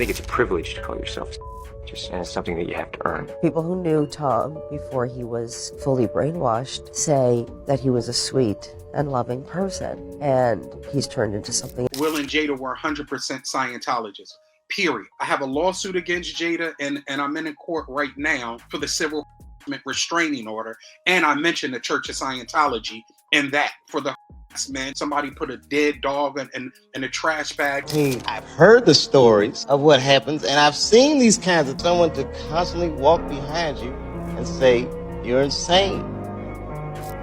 think it's a privilege to call yourself and it's something that you have to earn. People who knew Tom before he was fully brainwashed say that he was a sweet and loving person, and he's turned into something. Will and Jada were 100% Scientologists, period. I have a lawsuit against Jada, and I'm in court right now for the civil restraining order, and I mentioned the Church of Scientology in that for the man. Somebody put a dead dog in a trash bag. I've heard the stories of what happens, and I've seen these kinds of someone to constantly walk behind you and say, you're insane.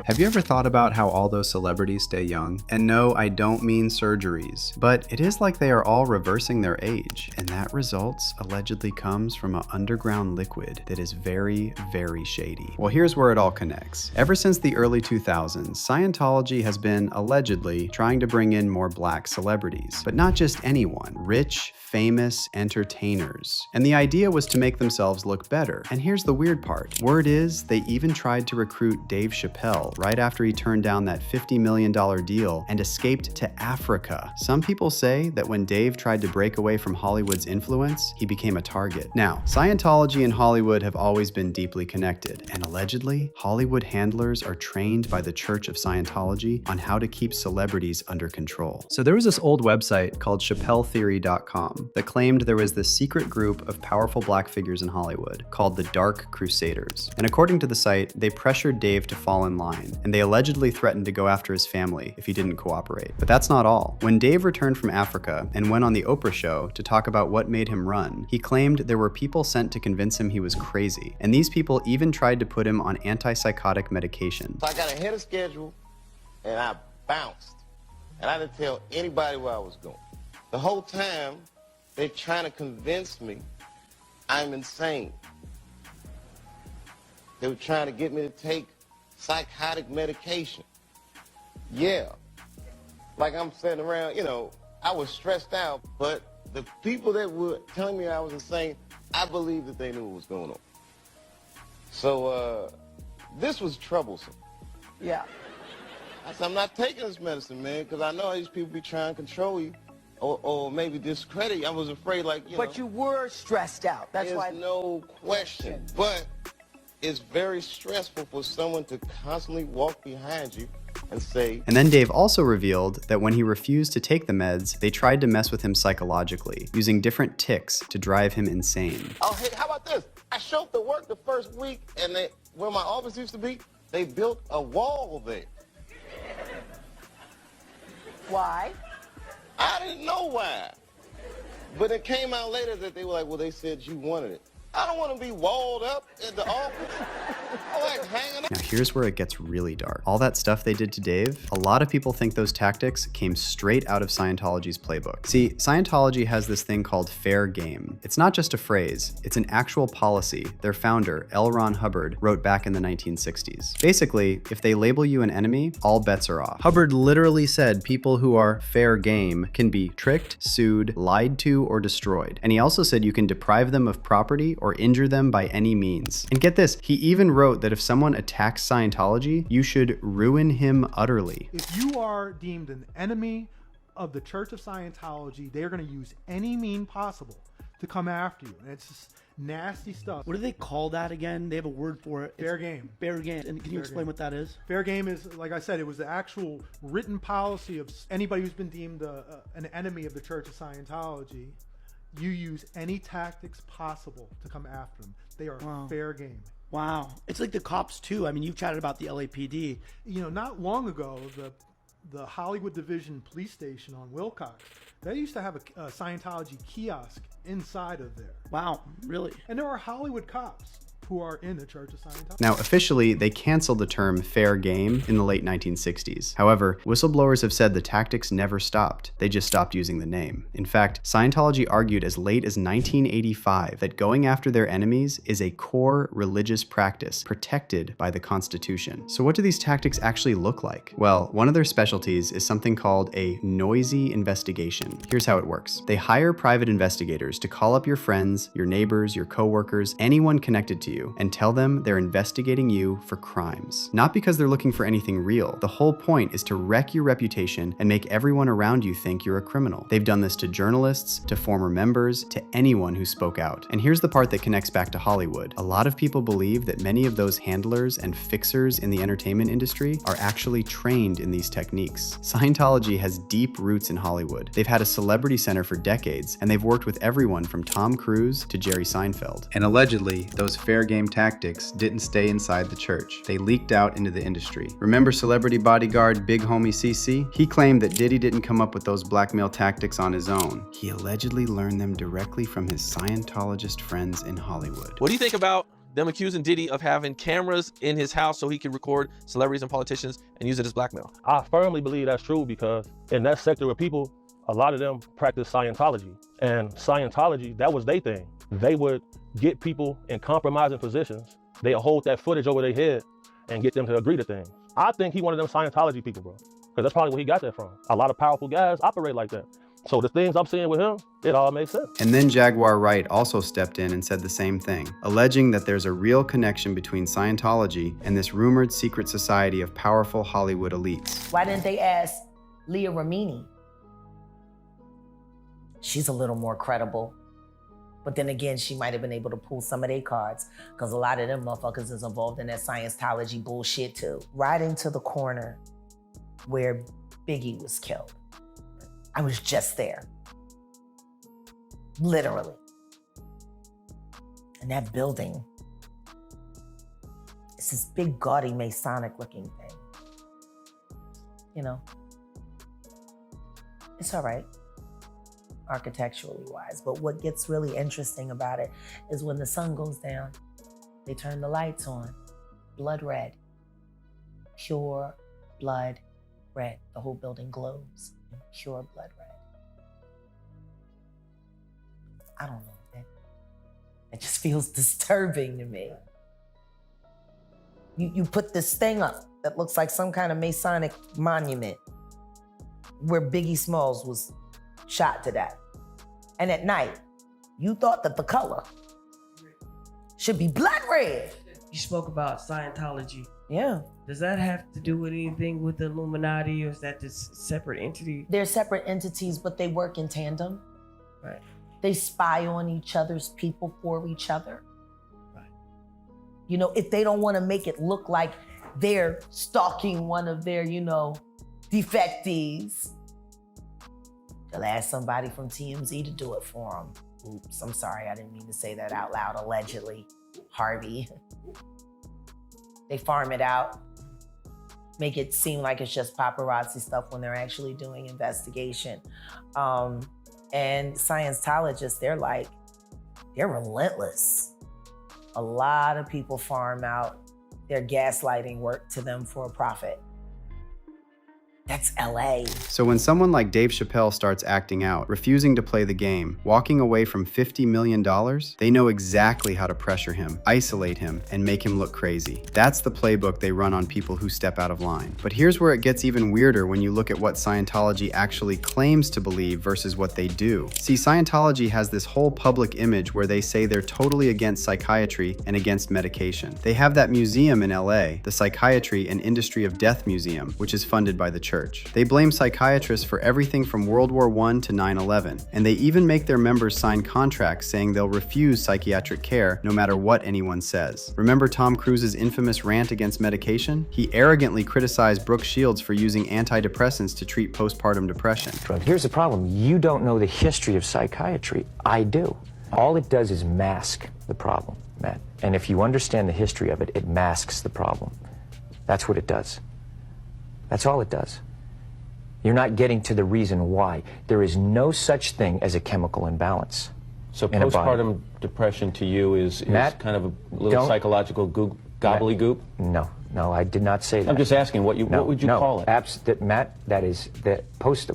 Have you ever thought about how all those celebrities stay young? And no, I don't mean surgeries, but it is like they are all reversing their age, and that results allegedly comes from an underground liquid that is very, very shady. Well, here's where it all connects. Ever since the early 2000s, Scientology has been allegedly trying to bring in more black celebrities, but not just anyone, rich, famous entertainers. And the idea was to make themselves look better. And here's the weird part. Word is they even tried to recruit Dave Chappelle right after he turned down that $50 million deal and escaped to Africa. Some people say that when Dave tried to break away from Hollywood's influence, he became a target. Now, Scientology and Hollywood have always been deeply connected, and allegedly, Hollywood handlers are trained by the Church of Scientology on how to keep celebrities under control. So there was this old website called ChapelleTheory.com that claimed there was this secret group of powerful black figures in Hollywood called the Dark Crusaders. And according to the site, they pressured Dave to fall in line, and they allegedly threatened to go after his family if he didn't cooperate. But that's not all. When Dave returned from Africa and went on the Oprah show to talk about what made him run, he claimed there were people sent to convince him he was crazy, and these people even tried to put him on antipsychotic medication. So I got ahead of schedule, and I bounced. And I didn't tell anybody where I was going. The whole time, they're trying to convince me I'm insane. They were trying to get me to take psychotic medication. Yeah. Like I'm sitting around, I was stressed out, but the people that were telling me I was insane, I believe that they knew what was going on. So, this was troublesome. Yeah. I said, I'm not taking this medicine, man, because I know these people be trying to control you or maybe discredit you. I was afraid, But you were stressed out. That's there's why. no question. But it's very stressful for someone to constantly walk behind you and say. And then Dave also revealed that when he refused to take the meds, they tried to mess with him psychologically, using different tics to drive him insane. Oh, hey, how about this? I showed up to work the first week, and where my office used to be, they built a wall there. Why? I didn't know why. But it came out later that they were like, well, they said you wanted it. I don't want to be walled up at the office. I like hanging out. Now here's where it gets really dark. All that stuff they did to Dave, a lot of people think those tactics came straight out of Scientology's playbook. See, Scientology has this thing called fair game. It's not just a phrase, it's an actual policy their founder, L. Ron Hubbard, wrote back in the 1960s. Basically, if they label you an enemy, all bets are off. Hubbard literally said people who are fair game can be tricked, sued, lied to, or destroyed. And he also said you can deprive them of property or injure them by any means. And get this, he even wrote that if someone attacks Scientology, you should ruin him utterly. If you are deemed an enemy of the Church of Scientology, they are going to use any mean possible to come after you. And it's just nasty stuff. What do they call that again? They have a word for it. Fair game. Fair game. And can you explain what that is? Fair game is, like I said, it was the actual written policy of anybody who's been deemed an enemy of the Church of Scientology. You use any tactics possible to come after them. They are fair game. Wow. It's like the cops too. I mean, you've chatted about the LAPD. Not long ago, the Hollywood Division police station on Wilcox, they used to have a Scientology kiosk inside of there. Wow, really? And there are Hollywood cops who are in the Church of Scientology. Now, officially, they canceled the term fair game in the late 1960s. However, whistleblowers have said the tactics never stopped. They just stopped using the name. In fact, Scientology argued as late as 1985 that going after their enemies is a core religious practice protected by the Constitution. So what do these tactics actually look like? Well, one of their specialties is something called a noisy investigation. Here's how it works. They hire private investigators to call up your friends, your neighbors, your coworkers, anyone connected to you, you and tell them they're investigating you for crimes. Not because they're looking for anything real. The whole point is to wreck your reputation and make everyone around you think you're a criminal. They've done this to journalists, to former members, to anyone who spoke out. And here's the part that connects back to Hollywood. A lot of people believe that many of those handlers and fixers in the entertainment industry are actually trained in these techniques. Scientology has deep roots in Hollywood. They've had a celebrity center for decades, and they've worked with everyone from Tom Cruise to Jerry Seinfeld. And allegedly, those fair game tactics didn't stay inside the church. They leaked out into the industry. Remember celebrity bodyguard Big Homie CC? He claimed that Diddy didn't come up with those blackmail tactics on his own. He allegedly learned them directly from his Scientologist friends in Hollywood. What do you think about them accusing Diddy of having cameras in his house so he can record celebrities and politicians and use it as blackmail? I firmly believe that's true because in that sector of people, a lot of them practice Scientology. And Scientology, that was their thing. They would get people in compromising positions. They'd hold that footage over their head and get them to agree to things. I think he one of them Scientology people, bro. Because that's probably where he got that from. A lot of powerful guys operate like that. So the things I'm seeing with him, it all makes sense. And then Jaguar Wright also stepped in and said the same thing, alleging that there's a real connection between Scientology and this rumored secret society of powerful Hollywood elites. Why didn't they ask Leah Remini? She's a little more credible. But then again, she might have been able to pull some of their cards because a lot of them motherfuckers is involved in that Scientology bullshit too. Right into the corner where Biggie was killed. I was just there. Literally. And that building, it's this big, gaudy, Masonic looking thing. You know, it's all right, architecturally wise. But what gets really interesting about it is when the sun goes down, they turn the lights on, blood red, pure blood red. The whole building glows in pure blood red. I don't know, it just feels disturbing to me. You put this thing up that looks like some kind of Masonic monument where Biggie Smalls was shot to death. And at night, you thought that the color should be blood red. You spoke about Scientology. Yeah. Does that have to do with anything with the Illuminati, or is that this separate entity? They're separate entities, but they work in tandem. Right. They spy on each other's people for each other. Right. You know, if they don't want to make it look like they're stalking one of their, you know, defectees, they'll ask somebody from TMZ to do it for them. Oops, I'm sorry, I didn't mean to say that out loud, allegedly. Harvey. They farm it out, make it seem like it's just paparazzi stuff when they're actually doing investigation. And Scientologists, they're relentless. A lot of people farm out their gaslighting work to them for a profit. That's LA. So when someone like Dave Chappelle starts acting out, refusing to play the game, walking away from $50 million, they know exactly how to pressure him, isolate him, and make him look crazy. That's the playbook they run on people who step out of line. But here's where it gets even weirder when you look at what Scientology actually claims to believe versus what they do. See, Scientology has this whole public image where they say they're totally against psychiatry and against medication. They have that museum in LA, the Psychiatry and Industry of Death Museum, which is funded by the church. They blame psychiatrists for everything from World War I to 9/11, and they even make their members sign contracts saying they'll refuse psychiatric care no matter what anyone says. Remember Tom Cruise's infamous rant against medication? He arrogantly criticized Brooke Shields for using antidepressants to treat postpartum depression. Here's the problem. You don't know the history of psychiatry. I do. All it does is mask the problem, Matt. And if you understand the history of it, it masks the problem. That's what it does. That's all it does. You're not getting to the reason why. There is no such thing as a chemical imbalance. So postpartum depression to you is Matt, kind of a little psychological gobbledygook? No, I did not say that. I'm just asking, what would you call it? Matt, that is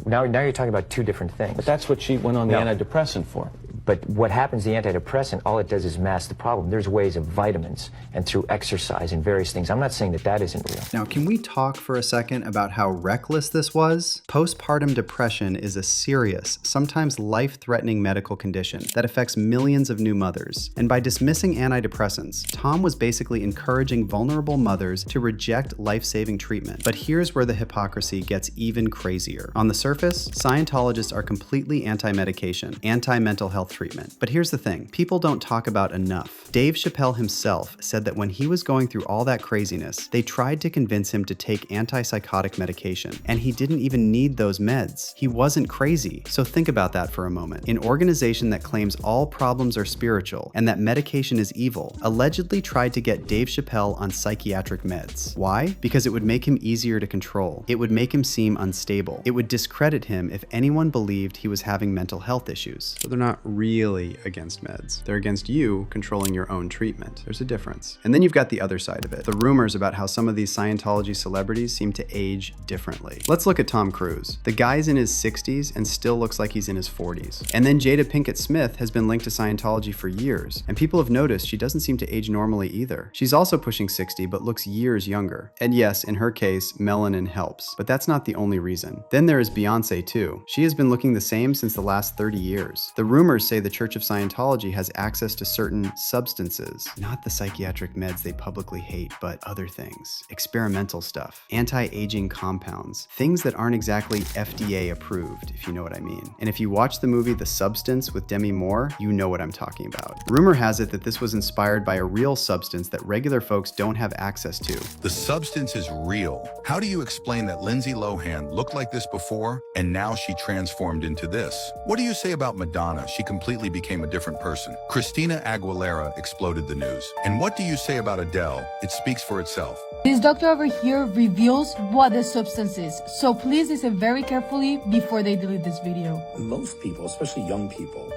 now you're talking about two different things. But that's what she went on the antidepressant for. But what happens, the antidepressant, all it does is mask the problem. There's ways of vitamins and through exercise and various things. I'm not saying that that isn't real. Now, can we talk for a second about how reckless this was? Postpartum depression is a serious, sometimes life-threatening medical condition that affects millions of new mothers. And by dismissing antidepressants, Tom was basically encouraging vulnerable mothers to reject life-saving treatment. But here's where the hypocrisy gets even crazier. On the surface, Scientologists are completely anti-medication, anti-mental health treatment. But here's the thing, people don't talk about enough. Dave Chappelle himself said that when he was going through all that craziness, they tried to convince him to take antipsychotic medication, and he didn't even need those meds. He wasn't crazy. So think about that for a moment. An organization that claims all problems are spiritual and that medication is evil allegedly tried to get Dave Chappelle on psychiatric meds. Why? Because it would make him easier to control. It would make him seem unstable. It would discredit him if anyone believed he was having mental health issues. So they're not really against meds. They're against you controlling your own treatment. There's a difference. And then you've got the other side of it, the rumors about how some of these Scientology celebrities seem to age differently. Let's look at Tom Cruise. The guy's in his 60s and still looks like he's in his 40s. And then Jada Pinkett Smith has been linked to Scientology for years, and people have noticed she doesn't seem to age normally either. She's also pushing 60 but looks years younger. And yes, in her case, melanin helps, but that's not the only reason. Then there is Beyonce too. She has been looking the same since the last 30 years. The rumors say the Church of Scientology has access to certain substances, not the psychiatric meds they publicly hate, but other things, experimental stuff, anti-aging compounds, things that aren't exactly FDA approved, if you know what I mean. And if you watch the movie The Substance with Demi Moore, you know what I'm talking about. Rumor has it that this was inspired by a real substance that regular folks don't have access to. The substance is real. How do you explain that Lindsay Lohan looked like this before and now she transformed into this? What do you say about Madonna? She completely became a different person. Christina Aguilera exploded the news. And what do you say about Adele? It speaks for itself. This doctor over here reveals what the substance is, so please listen very carefully before they delete this video. Most people, especially young people,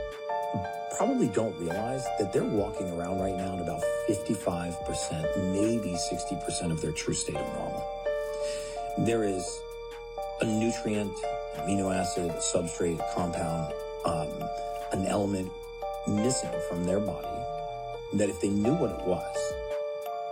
probably don't realize that they're walking around right now in about 55%, maybe 60% of their true state of normal. There is a nutrient, amino acid, substrate, compound, an element missing from their body that if they knew what it was,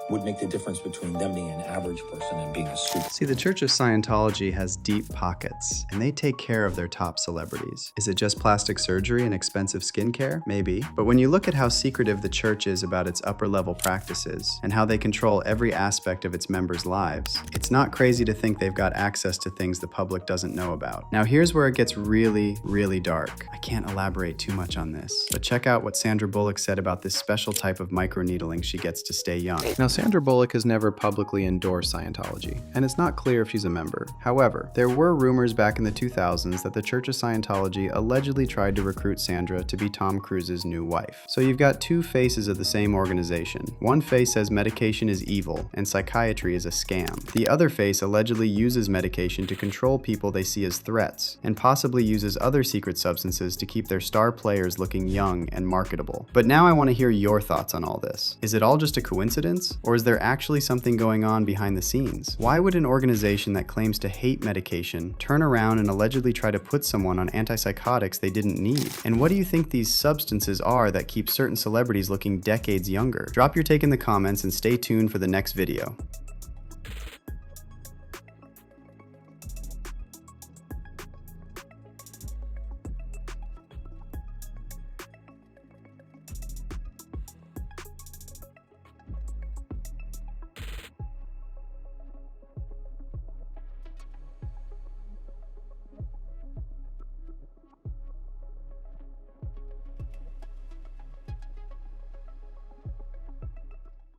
would make the difference between them being an average person and being a super. See, the Church of Scientology has deep pockets, and they take care of their top celebrities. Is it just plastic surgery and expensive skincare? Maybe. But when you look at how secretive the church is about its upper-level practices, and how they control every aspect of its members' lives, it's not crazy to think they've got access to things the public doesn't know about. Now here's where it gets really, really dark. I can't elaborate too much on this, but check out what Sandra Bullock said about this special type of microneedling she gets to stay young. Now, Sandra Bullock has never publicly endorsed Scientology, and it's not clear if she's a member. However, there were rumors back in the 2000s that the Church of Scientology allegedly tried to recruit Sandra to be Tom Cruise's new wife. So you've got two faces of the same organization. One face says medication is evil and psychiatry is a scam. The other face allegedly uses medication to control people they see as threats, and possibly uses other secret substances to keep their star players looking young and marketable. But now I want to hear your thoughts on all this. Is it all just a coincidence? Or is there actually something going on behind the scenes? Why would an organization that claims to hate medication turn around and allegedly try to put someone on antipsychotics they didn't need? And what do you think these substances are that keep certain celebrities looking decades younger? Drop your take in the comments and stay tuned for the next video.